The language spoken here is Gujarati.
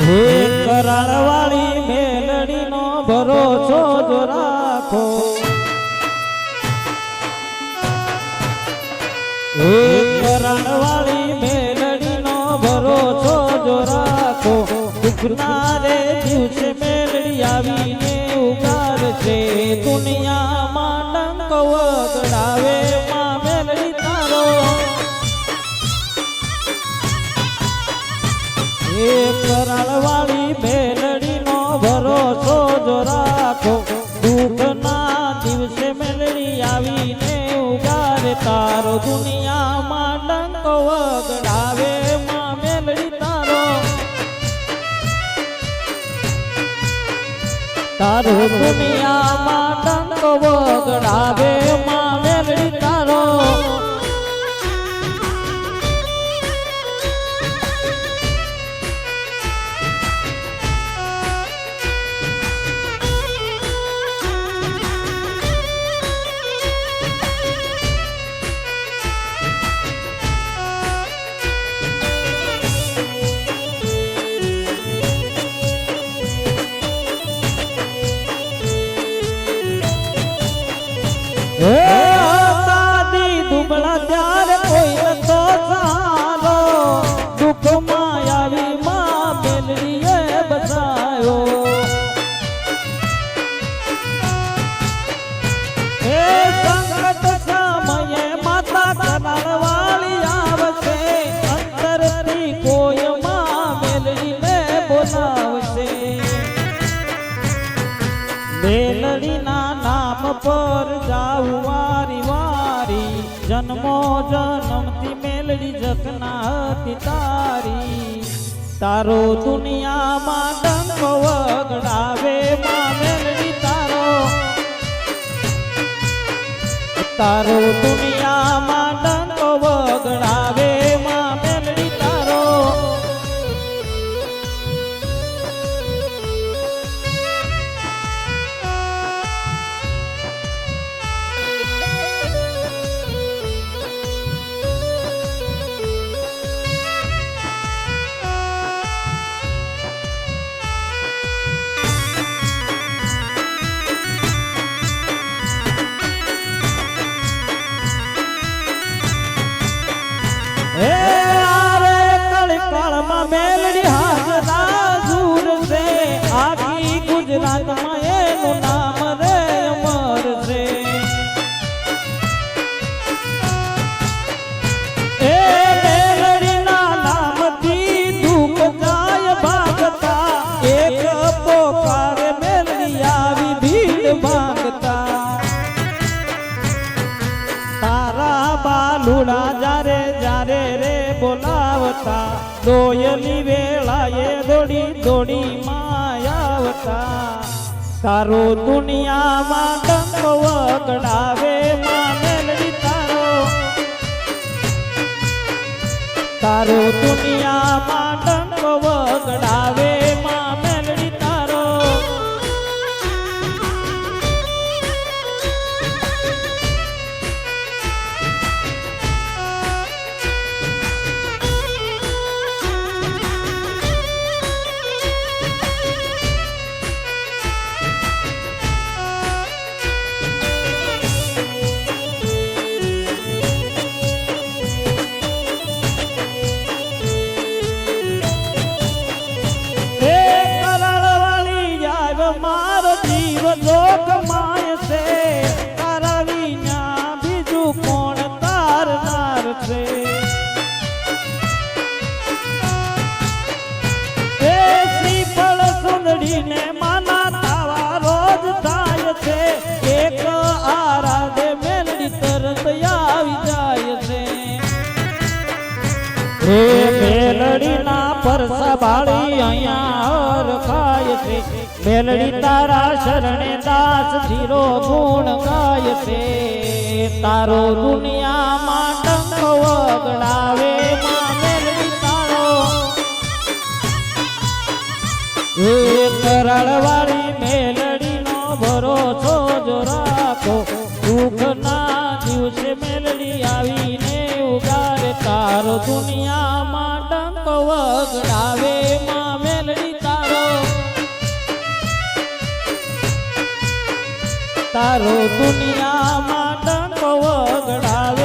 હે કરાળવાળી મેલડીનો ભરોસો જો રાખો, હે કરાળવાળી મેલડીનો ભરોસો જો રાખો, દુઃખના રે દિવસે મેલડી આવીને ઉગારશે, દુનિયામાં ડંક વગડાવે માં મેલડી તારો, હે કરાળવાળી મેલડીનો ભરોસો જો રાખો, દુઃખના દિવસે મેલડી આવીને ઉગારે તારો, દુનિયામાં ડંક વગડાવે માં મેલડી તારો, તારો દુનિયામાં ડંક વગડાવે માં મેલડી તારો. દાદી દુબળા ત્યારે કોઈ નતો સારો, દુઃખમાં આવી માં મેલડીએ બસાયો, હે સંકટ સમયે માતા કરાળવાળી આવશે, અંતરથી કોઈ માં મેલડીને બોલાવશે, મેલડીના નામ પર જાઉં વારી વારી, જન્મો જન્મથી મેલડી જગના હતી તારી, તારો દુનિયામાં ડંક વગડાવે માં મેલડી તારો, તારો દુનિયામાં ડંક વગડાવે માં મેલડી તારો. હે આરે કળકળમાં મેલડી હાજરા ઝૂર છે, આખી ગુજરાતમાં એનું નામ રે અમર છે, એ મેલડીના નામથી દુઃખ જાય ભાગતા, એક પોકારે મેલડી આવી ભીડ ભાગતા, તારા બાલુડા જારે જારે રે બોલાવતા, દોયલી વેળાએ દોડી દોડી માયાવતા, તારો દુનિયામાં ડંક વગડાવે માં મેલડી તારો, તારો દુનિયામાં ડંક વગડાવે માં મેલડી તારો. મારો જીવ જોગમાય છે, તારા વિના બીજું કોણ તારનાર છે, એ શ્રીફળ સુંદડીને માના તાવા રોજ થાય છે, એક આરાધે મેલડી તરત આવી જાય છે, હે મેલડીના પરસા બાળી અહીંયા રખાય છે, મેલડી તારા શરણે દાસ ધીરો ગુણ ગાય છે, તારો દુનિયામાં ડંક વગડાવે માં મેલડી તારો, હે કરાળવાળી મેલડીનો ભરોસો જો રાખો, દુઃખના દિવસે મેલડી આવીને ઉગારે તારો, દુનિયામાં ડંક વગડાવે માં મેલડી તારો દુનિયામાં ડંકો વગડાવે